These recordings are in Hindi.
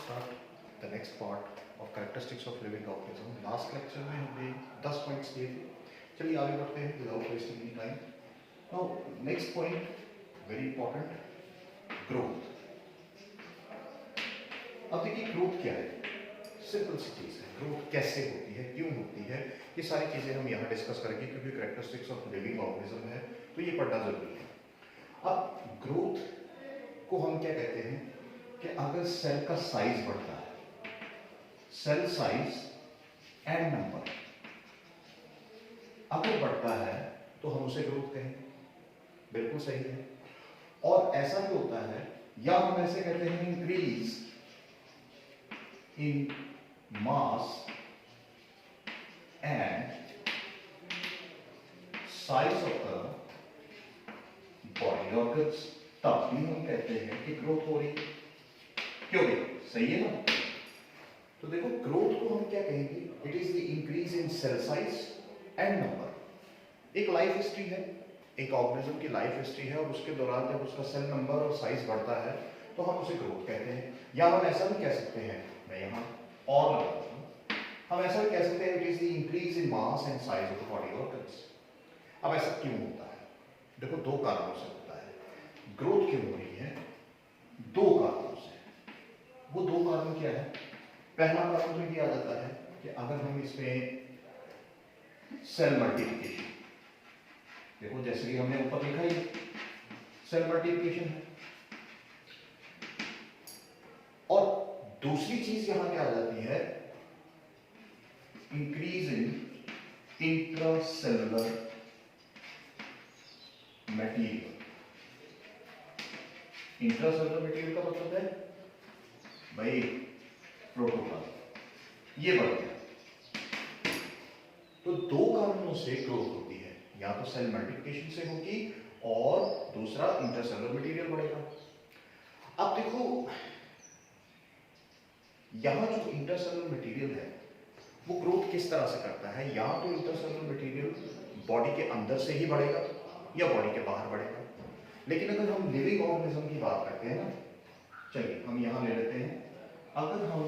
start the next part of characteristics of living organism. Last lecture में हमने 10 पॉइंट्स दिए थे. चलिए आगे बढ़ते हैं without wasting any time. Now next point, very important, growth. अब देखिए ग्रोथ क्या है. सिंपल सी चीज़ है. ग्रोथ कैसे होती है, क्यों होती है, ये सारी चीज़ें हम यहाँ डिस्कस करेंगे क्योंकि कैरेक्टरिस्टिक्स ऑफ लिविंग ऑर्गेनिज्म है तो ये पढ़ना जरूरी है. अब ग्रोथ को हम क्या कहते हैं कि अगर सेल का साइज बढ़ता है, सेल साइज एंड नंबर अगर बढ़ता है तो हम उसे ग्रोथ कहेंगे. बिल्कुल सही है. और ऐसा भी होता है या हम ऐसे कहते हैं increase in mass and size of the body organs, तब भी हम कहते हैं कि ग्रोथ हो रही है. क्यों भी सही है ना. तो देखो ग्रोथ को हम क्या कहेंगे, it is the increase in cell size and number. एक लाइफ हिस्ट्री है, एक ऑर्गेनिज्म की लाइफ हिस्ट्री है और उसके दौरान जब उसका सेल नंबर और साइज बढ़ता है तो हम उसे ग्रोथ कहते हैं. या हम ऐसा भी कह सकते हैं, मैं यहाँ और लगाता हूँ, हम ऐसा भी कह सकते हैं it is the increase in mass and size of the body organs. अब ऐसा क्यों होता है? देखो दो कारणों से होता है. ग्रोथ क्यों हो रही है? दो कारणों से. वो दो कारण क्या है? पहला कारण तो ये आ जाता है कि अगर हम इसमें सेल मल्टीप्लिकेशन, देखो जैसे कि हमने ऊपर लिखा ही सेल मल्टीप्लिकेशन है. और दूसरी चीज यहां क्या आ जाती है, increase in intracellular material. Intracellular material का मतलब है भाई प्रोटोप्लाज्म, ये बढ़ गया. तो दो कारणों से ग्रोथ होती है, या तो सेल मल्टीप्लिकेशन से होगी और दूसरा इंटरसेलुलर मटेरियल बढ़ेगा. अब देखो यहां जो इंटरसेलुलर मटेरियल है वो ग्रोथ किस तरह से करता है. या तो इंटरसेलुलर मटेरियल बॉडी के अंदर से ही बढ़ेगा या बॉडी के बाहर बढ़ेगा. लेकिन अगर हम लिविंग ऑर्गेनिज्म की बात करते हैं ना, चलिए हम यहां ले लेते हैं, अगर हम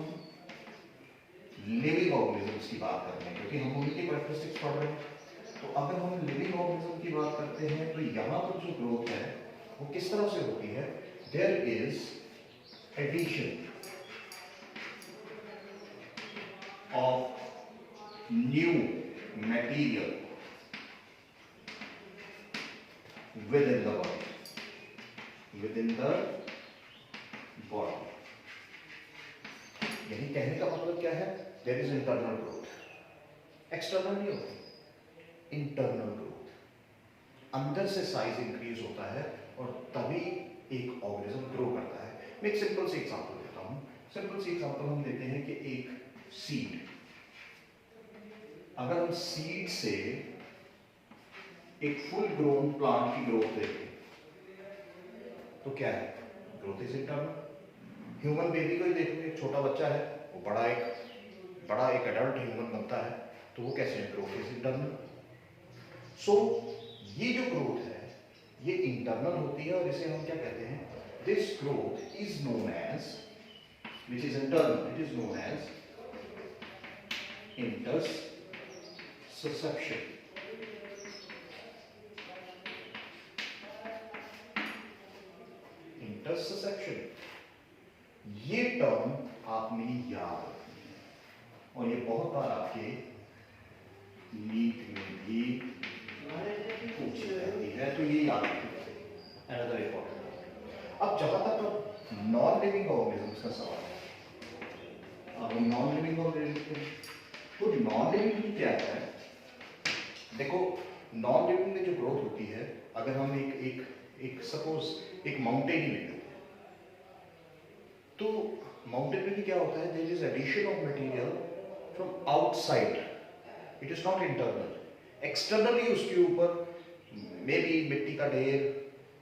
लिविंग ऑर्गेनिजम्स की बात करते हैं क्योंकि हम उनकी कैरेक्टरिस्टिक्स पढ़ रहे हैं, तो अगर हम लिविंग ऑर्गेनिज्म की बात करते हैं तो यहां पर जो ग्रोथ है वो किस तरह से होती है. There is addition of new material within the body, within the body. यही कहने का मतलब क्या है, there is internal growth. External नहीं होती, इंटरनल ग्रोथ. अंदर से साइज इंक्रीज होता है और तभी एक ऑर्गेनिज्म ग्रो करता है. मैं एक सिंपल सी एग्जांपल देता हूं. सिंपल सी एग्जांपल हम लेते हैं कि एक सीड, अगर हम सीड से एक फुल ग्रोन प्लांट की ग्रोथ देखें तो क्या है, growth is internal. Human baby को ही देखो, एक छोटा बच्चा है वो बड़ा एक एडल्ट ह्यूमन बनता है तो वो कैसे है, ग्रोथ इज इंटरनल. सो ये जो ग्रोथ है ये इंटरनल होती है और इसे हम क्या कहते हैं, this growth is known as, which is internal, it is known as intussusception. Intussusception ये टर्म आपने याद रखनी है और ये बहुत बार आपके नीट में भी पूछी जाती है, तो ये याद रखिए. Another important. अब जहां तक नॉन लिविंग ऑर्गेनिजम्स का सवाल है, अब हम नॉन लिविंग ऑर्गेनिज्म, तो नॉन लिविंग में क्या है. देखो नॉन लिविंग में जो ग्रोथ होती है, अगर हम एक सपोज एक माउंटेन ही लेते हैं तो माउंटेन में भी क्या होता है, there is addition of material from outside, it is not internal. Externally उसके ऊपर मे बी मिट्टी का ढेर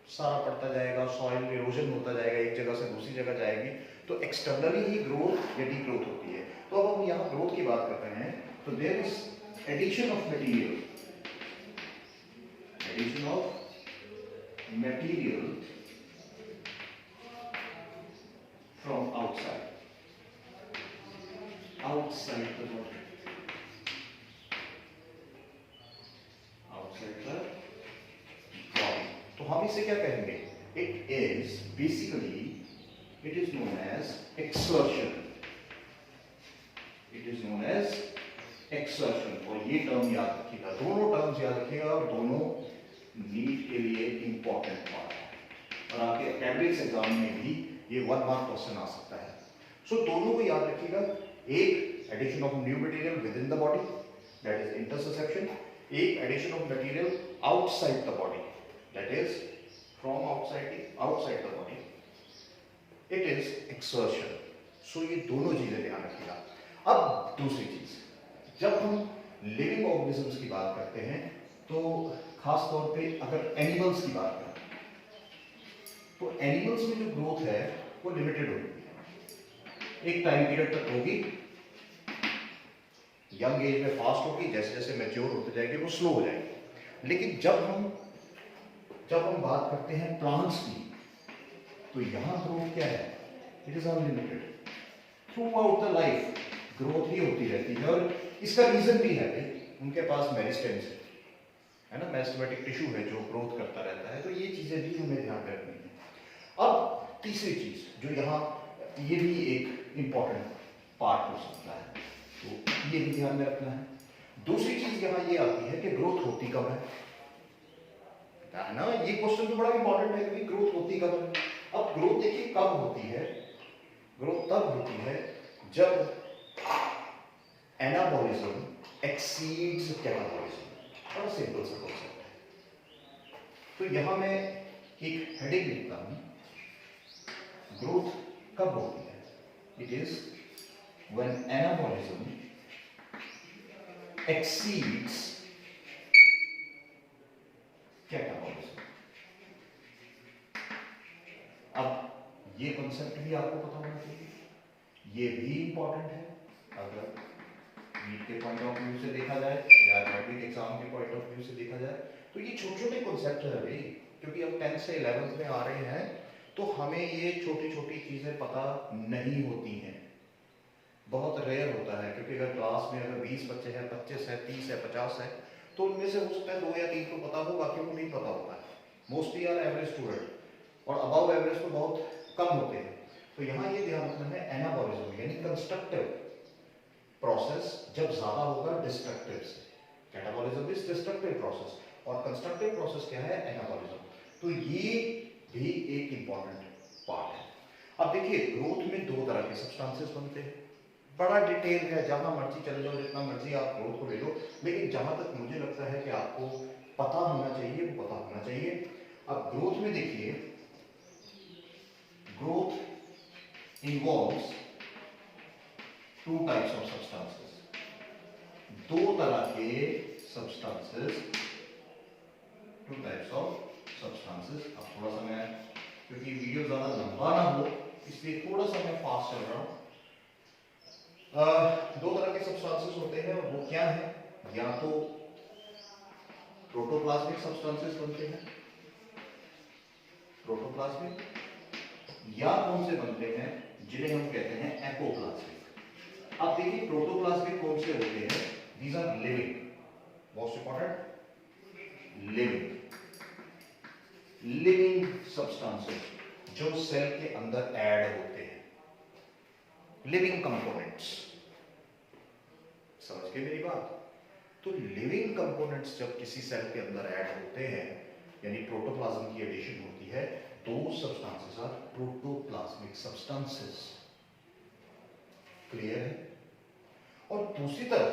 सारा पड़ता जाएगा, सॉइल इरोजन होता जाएगा, एक जगह से दूसरी जगह जाएगी, तो एक्सटर्नली ही ग्रोथ या डी ग्रोथ होती है. तो अब हम यहाँ ग्रोथ की बात कर रहे हैं तो there is addition of material, addition of material from outside. हम इसे क्या कहेंगे? It is basically, it is known as accretion, it is known as accretion. और ये टर्म याद रखिएगा, दोनों टर्म्स याद रखिएगा, और दोनों नीट के लिए इंपॉर्टेंट पार्ट है, और आपके एकेडमिक्स एग्जाम में भी ये 1 मार्क क्वेश्चन आ सकता है। सो दोनों को याद रखिएगा, एक addition of new material within the body, that is intussusception, एक addition of material outside the body, that is from outside the body, it is accretion. So ये दोनों चीजें ध्यान रखिएगा। अब दूसरी चीज, जब हम लिविंग ऑर्गेनिजम्स की बात करते हैं, तो खास तौर पे अगर एनिमल्स की बात करें, तो एनिमल्स में जो ग्रोथ है वो लिमिटेड होगी, एक टाइम पीरियड तक होगी, यंग एज में फास्ट होगी, जैसे जैसे मैच्योर होते जाएंगे वो स्लो हो जाएगी। लेकिन जब हम बात करते हैं प्लांट्स की, तो यहां ग्रोथ क्या है? It is unlimited, throughout the life growth ही होती रहती है। और इसका रीजन भी है भाई, उनके पास मेरिस्टेम्स है ना, मेरिस्टेमेटिक टिश्यू है जो ग्रोथ करता रहता है। तो ये चीजें भी हमें ध्यान रखनी है। अब तीसरी चीज जो यहाँ, ये भी एक इंपॉर्टेंट पार्ट हो सकता है, तो ये भी ध्यान में रखना है। दूसरी चीज यहाँ ये आती है कि ग्रोथ होती कब है ना, ये क्वेश्चन तो बड़ा इंपॉर्टेंट है कि ग्रोथ होती कब है। अब ग्रोथ देखिए कब होती है, ग्रोथ तब होती है जब एनाबॉलिज्म एक्सीड्स कैटाबॉलिज्म। बड़ा सिंपल सा कॉन्सेप्ट है। तो यहां मैं एक हेडिंग लिखता हूं, ग्रोथ कब होती है? It is when anabolism exceeds catabolism. अब ये कॉन्सेप्ट भी आपको पता होना चाहिए, ये भी इंपॉर्टेंट है। अगर नीट के पॉइंट ऑफ व्यू से देखा जाए या एकेडमिक एग्जाम के पॉइंट ऑफ व्यू से देखा जाए, तो ये छोटे छोटे कॉन्सेप्ट है भाई, क्योंकि अब 10th से 11th में आ रहे हैं, तो हमें ये छोटी छोटी चीजें पता नहीं होती हैं, बहुत रेयर होता है। क्योंकि अगर क्लास में अगर 20 बच्चे हैं, 25 है, 30 है, 50 है, तो उनमें से हो सकता है 2 या 3 को पता हो, बाकी को नहीं पता होता है। मोस्टली आर एवरेज स्टूडेंट, और अबव एवरेज तो बहुत कम होते हैं। तो यहाँ ये ध्यान रखना है, एनाबॉलिज्म यानी कंस्ट्रक्टिव प्रोसेस जब ज्यादा होगा डिस्ट्रक्टिव से। कैटाबॉलिज्म इज डिस्ट्रक्टिव प्रोसेस, और कंस्ट्रक्टिव प्रोसेस क्या है? एनाबॉलिज्म। तो ये भी एक इंपॉर्टेंट पार्ट है। अब देखिए, ग्रोथ में 2 तरह के सब्सटेंसेस बनते हैं, बड़ा डिटेल है, जहां मर्जी चले जाओ, जितना मर्जी आप ग्रोथ को ले लो, लेकिन जहां तक मुझे लगता है कि आपको पता होना चाहिए वो पता होना चाहिए। अब ग्रोथ में देखिए, growth involves 2 types of substances, 2 तरह के सब्सटेंसेस, 2 टाइप्स ऑफ सब्सटेंसेस। अब थोड़ा सा मैं, क्योंकि वीडियो ज्यादा लंबा ना हो इसलिए थोड़ा सा मैं फास्ट चल रहा हूं। 2 तरह के सब्सटेंसेस होते हैं, और वो क्या है? या तो प्रोटोप्लाज्मिक सब्सटेंसेस बनते हैं, प्रोटोप्लाज्मिक, या कौन से बनते हैं जिन्हें हम कहते हैं एपोप्लाज्मिक। अब देखिए, प्रोटोप्लाज्मिक कौन से होते हैं? These are living, most important, living substances जो सेल के अंदर ऐड होते हैं, लिविंग कंपोनेंट्स। समझ गए मेरी बात? तो लिविंग कंपोनेंट्स जब किसी सेल के अंदर ऐड होते हैं, यानी प्रोटोप्लाज्म की एडिशन होती है, those substances are protoplasmic substances। Clear है? और दूसरी तरफ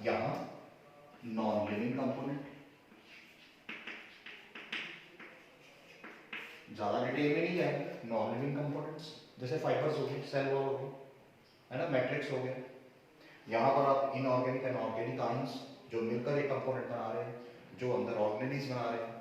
यहां नॉन लिविंग कंपोनेंट, ज्यादा डिटेल में नहीं जाएंगे, नॉन लिविंग कंपोनेंट्स जैसे फाइबर्स हो गए, सेल वॉल हो गई, है ना, मैट्रिक्स हो गया। यहां पर आप इनऑर्गेनिक एंड ऑर्गेनिक आयंस जो मिलकर एक कंपोनेंट बना रहे हैं, जो अंदर ऑर्गेनिल्स बना रहे हैं,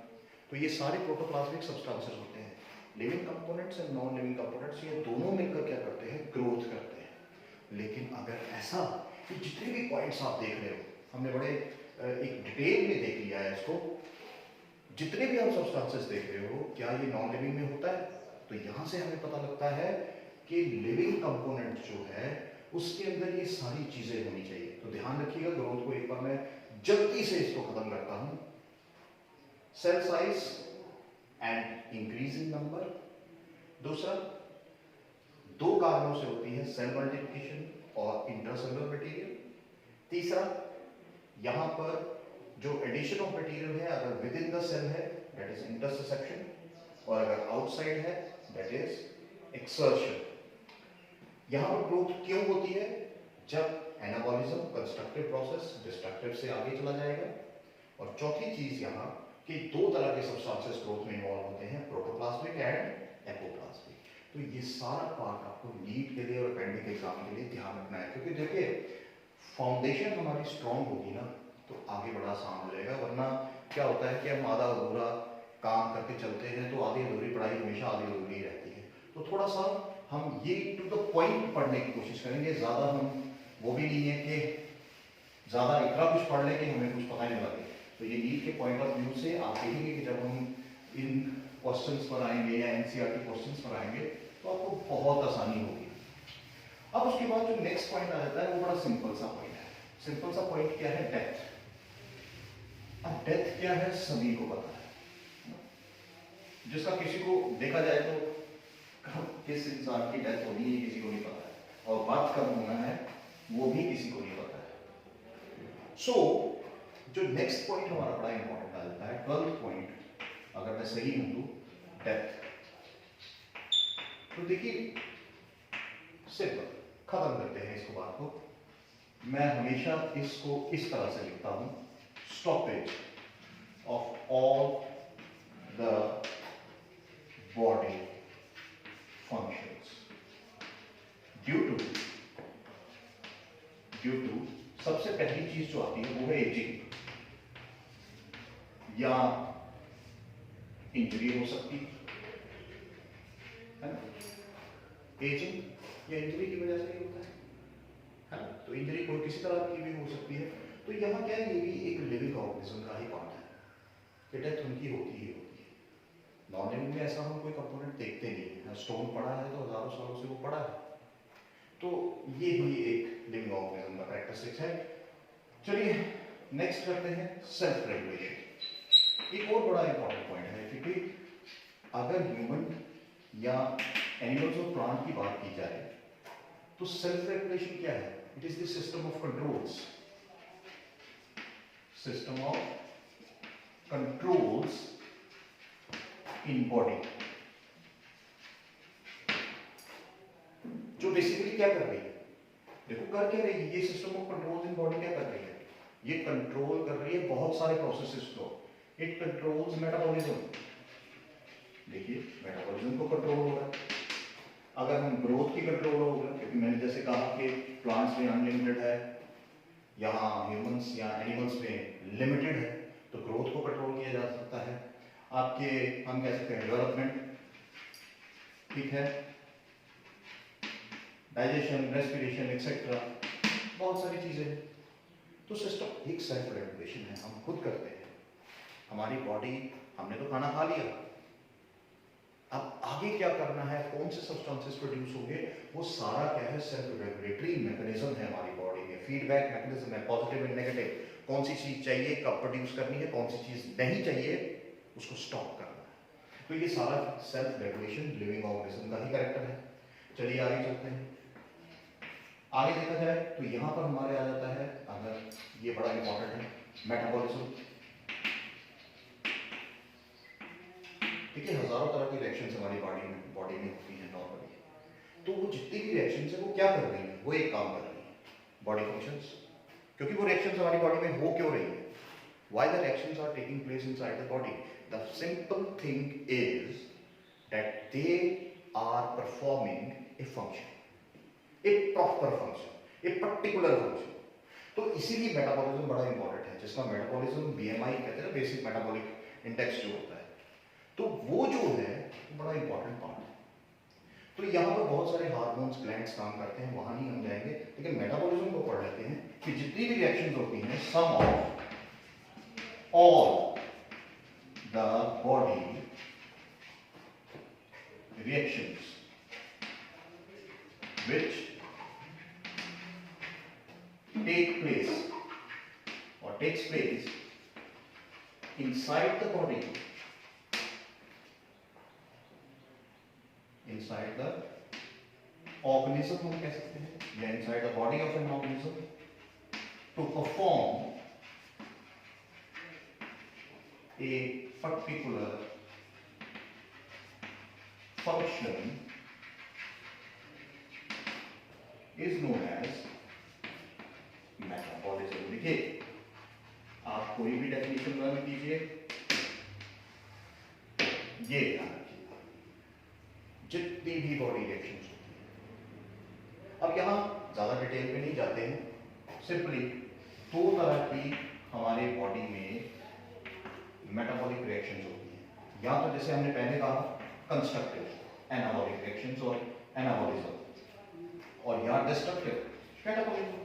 तो ये सारे प्रोटोप्लाज्मिक सब्सटेंसेस होते हैं। Living components and non living components, ये दोनों मिलकर क्या करते हैं? ग्रोथ करते हैं। लेकिन अगर ऐसा कि जितने भी पॉइंट्स आप देख रहे हो, हमने बड़े एक डिटेल में देख लिया है इसको, जितने भी आप सब्सटेंसेस देख रहे हो, क्या ये नॉन लिविंग में होता है? तो यहां से हमें पता लगता है कि लिविंग कंपोनेंट जो है उसके अंदर ये सारी चीजें होनी चाहिए। तो ध्यान रखिएगा, ग्रोथ को एक बार मैं जल्दी से इसको खत्म करता हूं। Cell size and increase in number. दूसरा, दो कारणों से होती है, सेल मल्टीप्लिकेशन और इंट्रासेलुलर मटेरियल। तीसरा, यहां पर जो एडिशन ऑफ मटेरियल है अगर विद इन द सेल है दैट इज इंटरसेक्शन, और अगर आउटसाइड है दैट इज एक्सर्शन। यहां पर ग्रोथ क्यों होती है? जब एनाबॉलिज्म कंस्ट्रक्टिव प्रोसेस डिस्ट्रक्टिव से आगे चला जाएगा। और चौथी चीज यहाँ कि दो तरह के सब्सटेंसेस ग्रोथ में इन्वॉल्व होते हैं, प्रोटोप्लाज्मिक एंड एपोप्लाज्मिक। तो ये सारा पार्ट आपको नीट के लिए और अपेंडिक एग्जाम के लिए ध्यान रखना है, क्योंकि देखिए फाउंडेशन हमारी स्ट्रांग होगी ना तो आगे बड़ा आसान हो जाएगा। वरना क्या होता है कि हम आधा अधूरा काम करके चलते हैं तो आधी अधूरी पढ़ाई हमेशा आधी अधूरी रहती है। तो थोड़ा सा हम ये टू द पॉइंट पढ़ने की कोशिश करेंगे। ज़्यादा हम वो भी नहीं है कि ज़्यादा इतना कुछ पढ़ लें कि हमें कुछ पता नहीं लगे। तो ये नीट के पॉइंट ऑफ व्यू से आप देखेंगे कि जब हम इन क्वेश्चंस पर आएंगे या एनसीईआरटी क्वेश्चंस पर आएंगे तो आपको बहुत आसानी होगी। अब उसके बाद जो नेक्स्ट पॉइंट आ जाता है वो बड़ा सिंपल सा पॉइंट है। सिंपल सा पॉइंट क्या है? डेथ। अब डेथ क्या है सभी को पता है, जिसका किसी को देखा जाए तो किस इंसान की डेथ होनी है किसी को नहीं पता है, और बात कब होना है वो भी किसी को नहीं पता है। सो जो नेक्स्ट पॉइंट हमारा बड़ा इंपॉर्टेंट आ जाता है, 12th पॉइंट, अगर मैं सही हूं तो डेथ। तो देखिए सिंपल खत्म करते हैं इसको बात को। मैं हमेशा इसको इस तरह से लिखता हूं, stoppage of all the body functions due to सबसे पहली चीज जो आती है वो है एजिंग, या इंजरी हो सकती है ना। एजिंग या इंजरी की वजह से ही होता है ना। तो इंजरी कोई किसी तरह की भी हो सकती है। तो यहाँ क्या है, ये भी एक लिविंग ऑर्गेनिज्म का ही पार्ट है कि डेथ उनकी होती ही होती है। नॉन लिविंग में ऐसा हम कोई कंपोनेंट देखते नहीं है। स्टोन पड़ा है तो हजारों सालों से वो पड़ा है, तो ये भी एक लिविंग ऑर्गेनिज्म का कैरेक्टरिस्टिक्स है। चलिए नेक्स्ट करते हैं सेल्फ रेगुलेशन। एक और बड़ा इंपॉर्टेंट पॉइंट है, क्योंकि अगर ह्यूमन या एनिमल्स और प्लांट की बात की जाए तो सेल्फ रेगुलेशन क्या है? It is the system of controls, system of controls in body, जो बेसिकली क्या कर रही है? देखो कर क्या रही है ये system of controls in body? क्या कर रही है? ये कंट्रोल कर रही है बहुत सारे प्रोसेसेस को। It controls metabolism. देखिए मेटाबॉलिज्म को कंट्रोल हो रहा है। अगर हम ग्रोथ की कंट्रोल होगा, क्योंकि मैंने जैसे कहा कि प्लांट्स में अनलिमिटेड है, यहाँ ह्यूमंस या एनिमल्स में लिमिटेड है, तो ग्रोथ को कंट्रोल किया जा सकता है। आपके हम कह सकते हैं डेवलपमेंट, ठीक है, डाइजेशन, रेस्पिरेशन एक्सेट्रा, बहुत सारी चीजें हैं। तो सिस्टम एक सेल्फ रेगुलेशन है, हम खुद करते हैं। हमारी बॉडी, हमने तो खाना खा लिया, अब आगे क्या करना है, कौन से सब्सटेंसेस प्रोड्यूस होंगे, वो सारा क्या है सेल्फ रेगुलेटरी मैकेनिज्म है हमारी बॉडी में। फीडबैक मैकेनिज्म है, पॉजिटिव एंड नेगेटिव, कौन सी चीज चाहिए कब प्रोड्यूस करनी है, कौन सी चीज नहीं चाहिए उसको स्टॉप करना है। तो ये सारा सेल्फ रेगुलेशन लिविंग ऑर्गेनिज्म का ही कैरेक्टर है। चलिए आगे चलते हैं। आगे देखा जाए तो यहां पर हमारे आ जाता है, अगर ये बड़ा इंपॉर्टेंट है, मेटाबॉलिज्म। देखिए हजारों तरह की रिएक्शंस हमारी बॉडी में होती हैं नॉर्मली। तो वो जितनी भी रिएक्शंस है वो क्या कर रही है? वो एक काम कर रही है, बॉडी फंक्शंस। क्योंकि वो रिएक्शंस हमारी बॉडी में हो क्यों रही है? Why the reactions are taking place inside the body? The simple thing is that they are performing a function, a proper function, a particular function. तो इसीलिए मेटाबॉलिज्म बड़ा इंपॉर्टेंट है, जिसका मेटाबॉलिज्म बीएमआई कहते हैं, बेसिक मेटाबॉलिक इंडेक्स जो होता है। तो वो जो है बड़ा इंपॉर्टेंट पार्ट है। तो यहाँ पर बहुत सारे हार्मोन्स ग्लैंड्स काम करते हैं, वहां नहीं हम जाएंगे, लेकिन मेटाबॉलिज्म को पढ़ लेते हैं कि जितनी भी रिएक्शंस होती हैं, सम of all the body reactions which take place or takes place inside the body inside the organism हम कह सकते हैं, या inside the body of an organism to perform a particular function is known as metabolism. देखिए, आप कोई भी डेफिनेशन लर्न कीजिए, ये ध्यान रखिएगा, जितनी भी बॉडी रिएक्शंस होती हैं। अब यहां ज्यादा डिटेल में नहीं जाते हैं, सिंपली दो तरह की हमारे बॉडी में मेटाबॉलिक रिएक्शंस होती हैं। या तो जैसे हमने पहले कहा कंस्ट्रक्टिव एनाबॉलिक रिएक्शंस और एनाबॉलिज्म, और या डिस्ट्रक्टिव कैटाबॉलिज्म।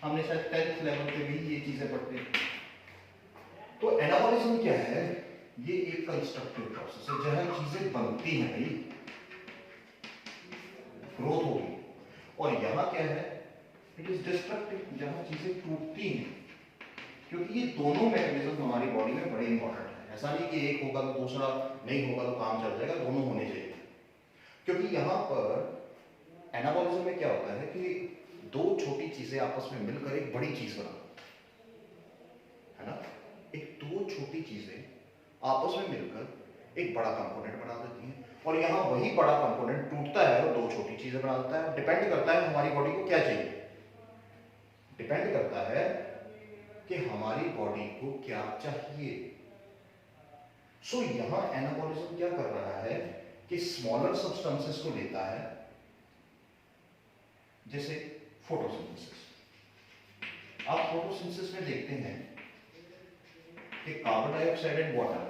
हमने शायद 10th लेवल पे भी ये चीजें पढ़ते हैं। तो एनाबॉलिज्म क्या है? ये एक कंस्ट्रक्टिव प्रोसेस है जहां चीजें बनती हैं, भाई ग्रोथ होगी। और यहां क्या है? इट इज डिस्ट्रक्टिव, जहां चीजें टूटती हैं। क्योंकि ये दोनों मैकेनिज्म हमारी बॉडी में बड़े इंपॉर्टेंट है। ऐसा नहीं कि एक होगा तो दूसरा नहीं होगा तो काम चल जाएगा, दोनों होने चाहिए। क्योंकि यहां पर एनाबॉलिज्म में क्या होता है कि दो छोटी चीजें आपस में मिलकर एक बड़ी चीज बनाती है ना। एक दो छोटी चीजें आपस में मिलकर एक बड़ा कंपोनेंट बना देती हैं, और यहां वही बड़ा कंपोनेंट टूटता है और दो छोटी चीजें बना देता है। डिपेंड करता है हमारी बॉडी को क्या चाहिए, डिपेंड करता है कि हमारी बॉडी को क्या चाहिए। सो यहां एनाबॉलिज्म क्या कर रहा है कि स्मॉलर सब्सटेंसेस को लेता है, जैसे फोटोसिंथेसिस। आप फोटोसिंथेसिस में देखते हैं कि carbon dioxide and water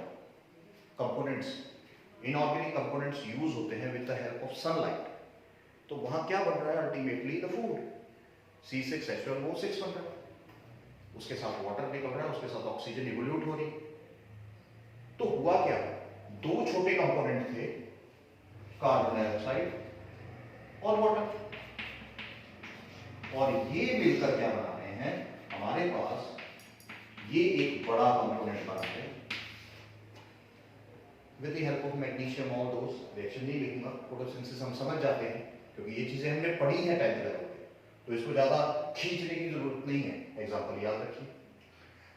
components, inorganic components use होते हैं with the help of sunlight. तो वहां क्या बन रहा है? अल्टीमेटली द फूड, C6H12O6 बन रहा है, उसके साथ वाटर निकल रहा है, उसके साथ ऑक्सीजन इवोल्यूट हो रही। तो हुआ क्या? दो छोटे कंपोनेंट थे, कार्बन डाइऑक्साइड और वाटर, और ये मिलकर क्या बना रहे हैं? हमारे पास ये एक बड़ा कंपोनेंट बना है with the help of magnesium. और दोस्त रिएक्शन नहीं लिखूंगा, फोटोसिंथेसिस हम समझ जाते हैं क्योंकि ये चीजें हमने पढ़ी हैं 10th लेवल पे, तो इसको ज्यादा खींचने की जरूरत नहीं है, एग्जांपल याद रखिए।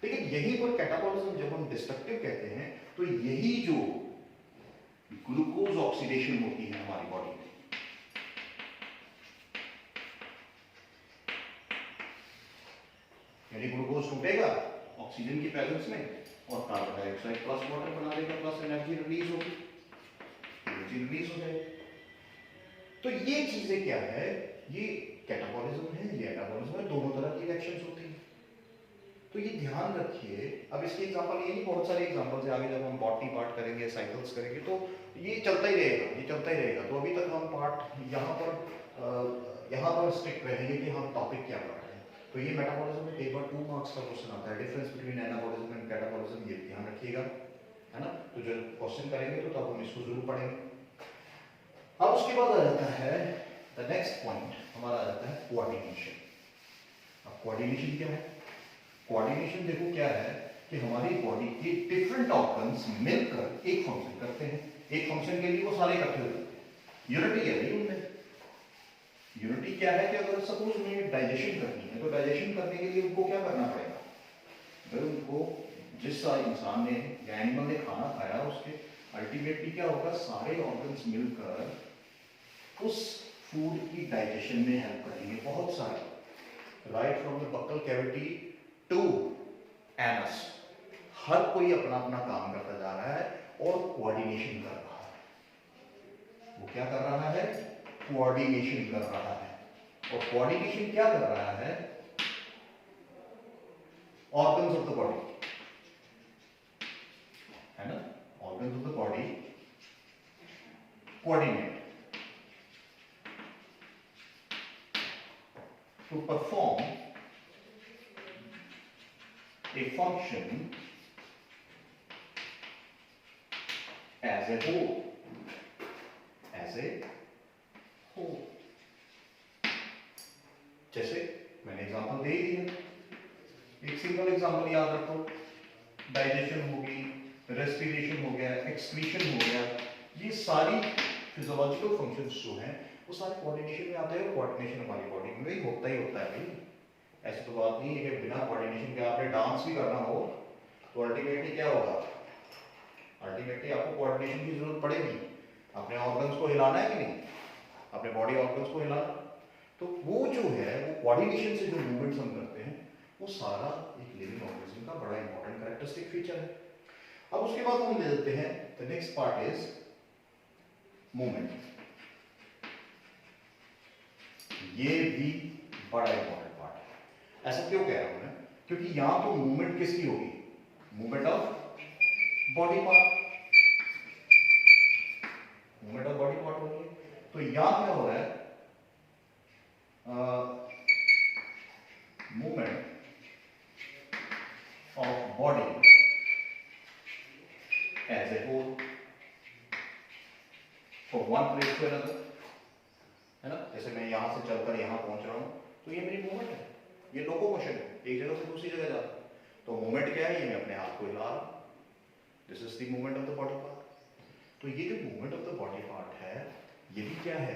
लेकिन यही पर कैटाबॉलिज्म जब हम डिस्ट्रक्टिव कहते हैं, तो यही जो ग्लूकोज ऑक्सीडेशन होती है हमारी बॉडी में, यानी ग्लूकोज टूटेगा ऑक्सीजन की प्रेजेंस में और कार्बन डाइऑक्साइड प्लस वाटर बना देगा, प्लस एनर्जी रिलीज होगी, एनर्जी रिलीज हो जाएगी। तो ये चीजें क्या है? ये कैटाबॉलिज्म है, ये एनाबॉलिज्म है, दोनों तरह की रिएक्शंस होती हैं। तो ये ध्यान रखिए। अब इसके एग्जांपल ये नहीं, बहुत सारे एग्जांपल्स है, आगे जब हम बॉटनी पार्ट करेंगे, साइकिल्स करेंगे, तो ये चलता ही रहेगा, ये चलता ही रहेगा। तो अभी तक हम पार्ट यहाँ पर स्टिक रहेंगे कि हम टॉपिक क्या पढ़ रहे हैं। तो ये मेटाबॉलिज्म में एक बार 2 मार्क्स का क्वेश्चन आता है, difference between anabolism and catabolism, ये ध्यान रखिएगा, है ना। तो जो क्वेश्चन करेंगे तो तब हम इसको जरूर पढ़ेंगे। अब उसके बाद आ जाता है द नेक्स्ट पॉइंट, हमारा आ जाता है कोऑर्डिनेशन। अब कोऑर्डिनेशन क्या है? कोऑर्डिनेशन देखो क्या है कि हमारी बॉडी के डिफरेंट ऑर्गन्स मिलकर एक फंक्शन करते हैं। एक फंक्शन के लिए वो सारे इकट्ठे होते हैं। यूनिटी है भाई उनमें। यूनिटी क्या है कि अगर सपोज उन्हें डाइजेशन करनी है, तो डाइजेशन करने के लिए उनको क्या करना पड़ेगा? भाई उनको, जिस इंसान ने या एनिमल ने खाना खाया, उसके अल्टीमेटली क्या होगा? सारे ऑर्गन्स मिलकर उस फूड की डाइजेशन में हेल्प करेंगे, बहुत सारे, right from the buccal cavity to anus. हर कोई अपना अपना काम करता जा रहा है और कोऑर्डिनेशन कर रहा है। वो क्या कर रहा है? कोऑर्डिनेशन कर रहा है। और कोऑर्डिनेशन क्या कर रहा है? ऑर्गन्स ऑफ द बॉडी, है ना, organs of the body coordinate to perform a function as a whole, as a whole। जैसे मैंने एग्जांपल दे दिया, एक सिंगल एग्जांपल याद रखो, डाइजेशन होगी, रेस्पिरेशन हो गया, एक्सक्रीशन हो गया, ये सारी फिजियोलॉजिकल फंक्शंस जो हैं वो सारे कोऑर्डिनेशन में आते हैं, और कोऑर्डिनेशन हमारी बॉडी में भी होता ही होता है भाई। ऐसी तो बात नहीं है कि बिना कोऑर्डिनेशन के आपने डांस भी करना हो तो अल्टीमेटली क्या होगा, अल्टीमेटली आपको कोऑर्डिनेशन की जरूरत पड़ेगी। अपने ऑर्गन्स को हिलाना है कि नहीं, अपने बॉडी ऑर्गन्स को हिलाना, तो वो जो है वो कोऑर्डिनेशन से जो मूवमेंट्स हम करते हैं वो सारा एक लिविंग ऑर्गेनिज्म का बड़ा इंपॉर्टेंट कैरेक्टरिस्टिक फीचर है। अब उसके बाद हम ले लेते हैं the next part is movement. ये भी बड़ा इंपॉर्टेंट पार्ट है। ऐसा क्यों कह रहा हूं मैं, क्योंकि यहां तो मूवमेंट किसकी होगी, movement of body part, movement of body part होगी। तो यहां क्या हो रहा है, movement of body as a whole from one place to another, है ना। जैसे मैं यहां से चलकर यहां पहुंच रहा हूं तो ये मेरी मूवमेंट है, ये लोकोमोशन है, एक जगह से दूसरी जगह जाता है। तो मूवमेंट क्या है, ये मैं अपने हाथ को हिला रहा हूं, this is the movement of the body part. तो ये जो movement of the body part है ये भी क्या है,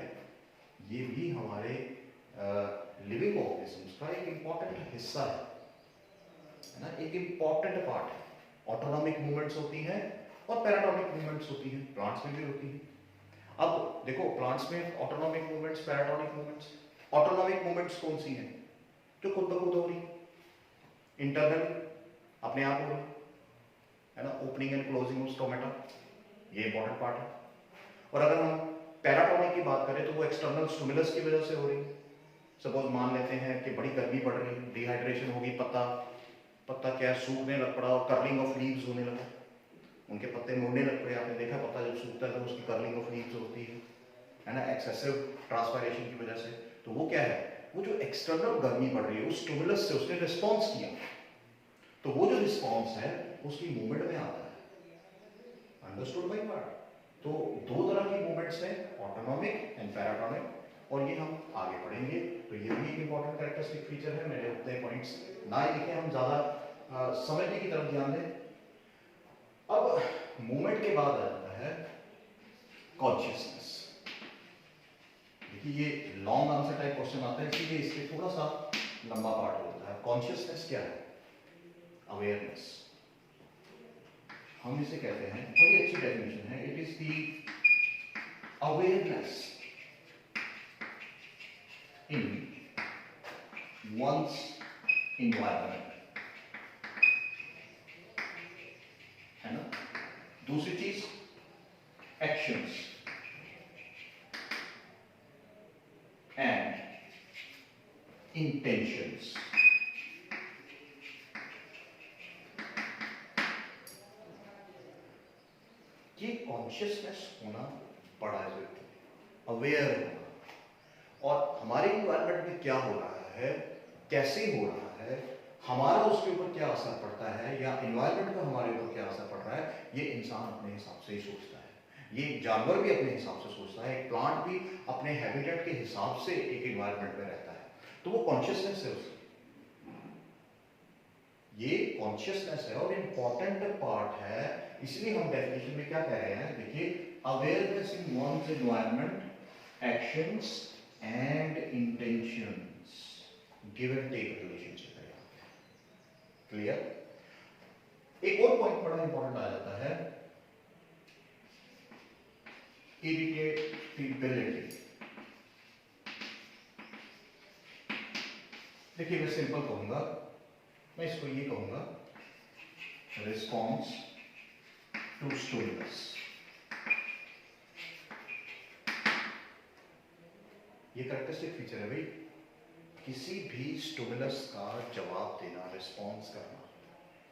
ये भी हमारे लिविंग ऑर्गेनिजम्स का एक इंपॉर्टेंट हिस्सा है ना, एक इंपॉर्टेंट पार्ट है। ऑटोनॉमिक मूवमेंट्स होती हैं और पैराटोनिक मूवमेंट्स होती हैं, प्लांट्स में भी होती हैं। अब देखो प्लांट्स में autonomic movements, paratonic movements. Autonomic movements कौन सी हैं, जो खुद ब खुद हो रही, इंटरनल अपने आप हो रही, है ना, opening and closing of stomata, ये इंपॉर्टेंट पार्ट है। और अगर हम पैराटोनिक की बात करें तो वो एक्सटर्नल स्टिमुलस की वजह से हो रही। सपोज मान लेते हैं कि बड़ी गर्मी पड़ रही, डिहाइड्रेशन होगी, पत्ता क्या सूखने लग पड़ा और कर्लिंग ऑफ लीव्स होने लगा, उनके पत्ते मुड़ने लग पड़े। आपने देखा पत्ता जब सूखता है तो उसकी कर्लिंग ऑफ लीव्स होती है ना, एक्सेसिव ट्रांसपायरेशन की वजह से। तो वो क्या है, वो जो एक्सटर्नल गर्मी पड़ रही है उस स्टिमुलस से उसने रिस्पॉन्स किया, तो वो जो रिस्पॉन्स है उसकी मूवमेंट में आता है। Understood by part. तो दो तरह की मूवमेंट्स हैं, ऑटोनॉमिक एंड पैराटोनिक, और ये हम आगे पढ़ेंगे। तो ये भी एक इंपॉर्टेंट कैरेक्टरिस्टिक फीचर है। मैंने उतने पॉइंट्स ना ही लिखे, हम ज्यादा समझने की तरफ ध्यान दें। अब मूवमेंट के बाद आ जाता है कॉन्शियसनेस। देखिए ये लॉन्ग आंसर टाइप क्वेश्चन आता है, इसलिए इसके थोड़ा सा लंबा पार्ट होता है। कॉन्शियसनेस क्या है, अवेयरनेस हम इसे कहते हैं, बड़ी अच्छी डेफिनेशन है। It is the awareness in one's environment, है ना। दूसरी चीज एक्शंस एंड इंटेंशंस। ये कॉन्शियसनेस होना बड़ा जरूरी है, अवेयर होना, और हमारे इन्वायरमेंट में क्या हो रहा है, कैसे हो रहा है, हमारा उसके ऊपर क्या असर पड़ता है, या इन्वायरमेंट का हमारे ऊपर क्या असर पड़ रहा है, ये इंसान अपने हिसाब से ही सोचता है। ये जानवर भी अपने हिसाब से सोचता है, एक प्लांट भी अपने हैबिटेट के हिसाब से एक इन्वायरमेंट में रहता है। तो वो कॉन्शियसनेस है उसकी, ये कॉन्शियसनेस है और इंपॉर्टेंट पार्ट है। इसलिए हम डेफिनेशन में क्या कह रहे हैं, देखिए awareness in one's environment, actions and intentions, give and take relationship है यहाँ पे। क्लियर। एक और पॉइंट बड़ा इंपॉर्टेंट आ जाता है, इरिटेबिलिटी। देखिए मैं सिंपल कहूंगा, मैं इसको ये कहूंगा रिस्पॉन्स टू स्टिमुलस। ये कैरेक्टरिस्टिक फीचर है भाई, किसी भी स्टिमुलस का जवाब देना, रिस्पॉन्स करना।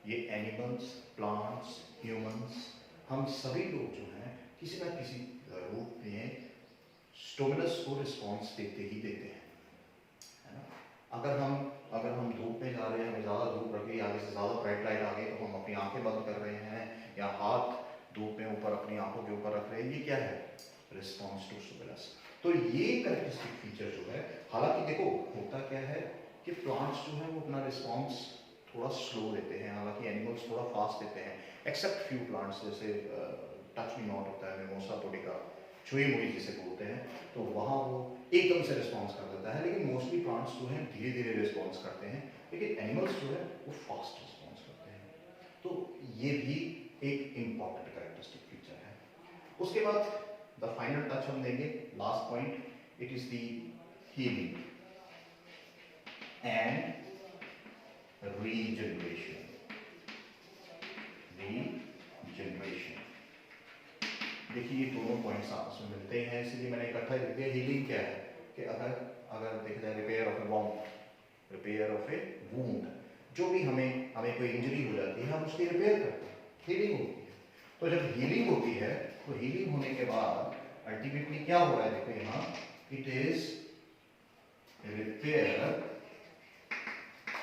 ये एनिमल्स, प्लांट्स, ह्यूमंस, हम सभी लोग जो हैं किसी ना किसी रूप में स्टिमुलस को रिस्पॉन्स देते ही देते हैं, है ना। अगर हम धूप में जा रहे हैं, हमें ज़्यादा धूप लग गई, आगे से ज़्यादा ब्राइट लाइट आ गई, तो हम अपनी आंखें बंद कर रहे हैं या हाथ धूप में ऊपर अपनी आंखों के ऊपर रख रहे हैं। ये क्या है, रिस्पॉन्स टू स्टिमुलस। तो ये कैरेक्टरिस्टिक फीचर जो है, हालांकि देखो होता क्या है कि प्लांट्स जो है वो अपना रिस्पॉन्स थोड़ा स्लो देते हैं, हालांकि एनिमल्स थोड़ा फास्ट देते हैं, एक्सेप्ट फ्यू प्लांट्स, जैसे टच मी नॉट होता है, मिमोसा पुडिका, चुई मुई जिसे बोलते हैं, तो वहाँ वो एकदम से रिस्पॉन्स कर देता है। लेकिन मोस्टली प्लांट्स जो हैं धीरे धीरे रिस्पॉन्स करते हैं, लेकिन एनिमल्स जो है वो फास्ट रिस्पॉन्स करते हैं। तो ये भी एक इम्पॉर्टेंट कैरेक्टरिस्टिक फीचर है। उसके बाद द फाइनल टच हम देंगे, last point, it is the healing and regeneration. Regeneration, देखिए ये दोनों पॉइंट्स आपस में मिलते हैं, इसलिए मैंने इकट्ठा लिख दिया। हीलिंग क्या है कि अगर देखा जाए repair of a wound, repair of a wound, जो भी हमें कोई इंजरी हो जाती है हम उसकी रिपेयर करते हैं, हीलिंग होती है। तो जब हीलिंग होती है तो हीलिंग होने के बाद अल्टीमेटली क्या हो रहा है, देखो यहाँ, it is repair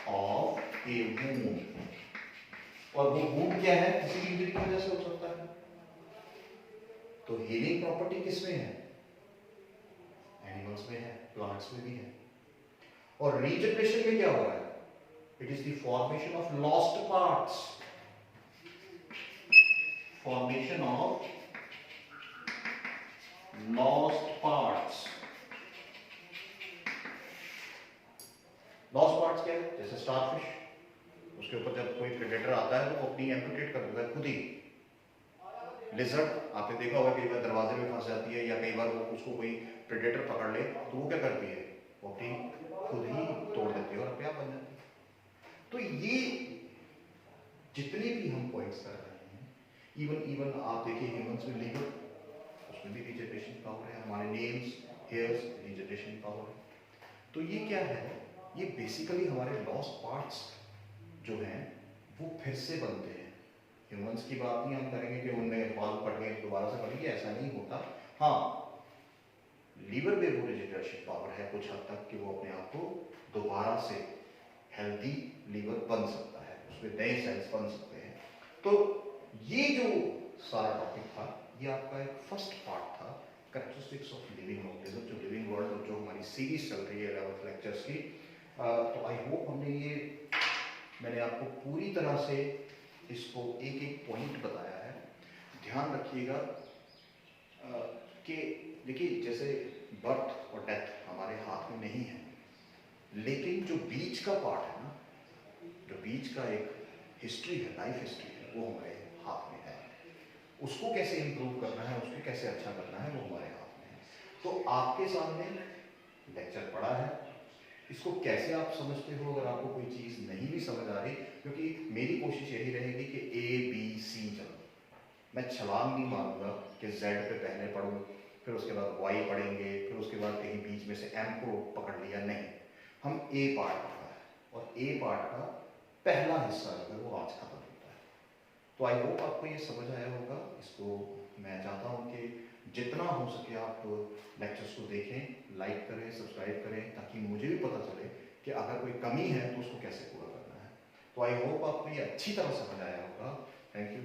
of a wound. और वो वूंड क्या है, किसी भी इंजरी की वजह से हो सकता है। तो हीलिंग प्रॉपर्टी किसमें है, एनिमल्स में है, प्लांट्स में भी है। और रीजनरेशन में क्या हो रहा है, it is the formation of lost parts, formation of lost parts. Lost parts क्या है, जैसे स्टारफिश, उसके ऊपर जब कोई प्रेडेटर आता है तो वो अपनी एम्पुटेट कर देता है खुद ही। लिजर्ड आपने देखा होगा कई बार दरवाजे में फंस जाती है, या कई बार उसको कोई प्रेडेटर पकड़ ले तो वो क्या करती है, वो अपनी खुद ही तोड़ देती है और अपने आप बन जाती है। तो ये जितने भी हम पॉइंट्स कर रहे हैं, इवन आप देखिए ह्यूमंस में लीवर, उसमें भी रीजनरेशन पावर है, हमारे नेल्स, हेयर्स, रीजनरेशन पावर है। तो ये क्या है, ये बेसिकली हमारे लॉस्ट पार्ट्स जो हैं वो फिर से बनते हैं। ह्यूमंस की बात नहीं हम करेंगे कि उनमें बाल पड़ गए दोबारा से बनेंगे, ऐसा नहीं होता। हाँ, लीवर में वो रिजनरेशन पावर है कुछ हद तक कि वो अपने आप को दोबारा से हेल्दी लीवर बन सकता है, उसमें नए सेल्स बन सकते हैं। तो ये जो सारा टॉपिक था, ये आपका एक फर्स्ट पार्ट था, कैरेक्टरिस्टिक्स ऑफ लिविंग ऑर्गेनिज्म, जो लिविंग वर्ल्ड और जो हमारी सीरीज चल रही है 11th लेक्चर्स की। तो आई होप मैंने आपको पूरी तरह से इसको एक एक पॉइंट बताया है। ध्यान रखिएगा कि देखिए जैसे बर्थ और डेथ हमारे हाथ में नहीं है, लेकिन जो बीच का पार्ट है ना, जो बीच का एक हिस्ट्री है, लाइफ हिस्ट्री है, वो हमारे हाथ में है। उसको कैसे इम्प्रूव करना है, उसको कैसे अच्छा करना है, वो हमारे हाथ में है। तो आपके सामने लेक्चर पड़ा है, इसको कैसे आप समझते हो, अगर आपको कोई चीज़ नहीं भी समझ आ रही, क्योंकि मेरी कोशिश यही रहेगी कि A-B-C चलो, मैं छलांग नहीं मारूंगा कि Z पे पहले पढ़ूँ, फिर उसके बाद Y पढ़ेंगे, फिर उसके बाद कहीं बीच में से M को पकड़ लिया, नहीं। हम A पार्ट पढ़ा है और A पार्ट का पहला हिस्सा जो है वो आज खत्म होता है। तो आई होप आपको ये समझ आया होगा। इसको मैं चाहता हूँ कि जितना हो सके आप लेक्चर्स को देखें, लाइक करें, सब्सक्राइब करें, ताकि मुझे भी पता चले कि अगर कोई कमी है तो उसको कैसे पूरा करना है। तो आई होप आपको ये अच्छी तरह समझ आया होगा। Thank you.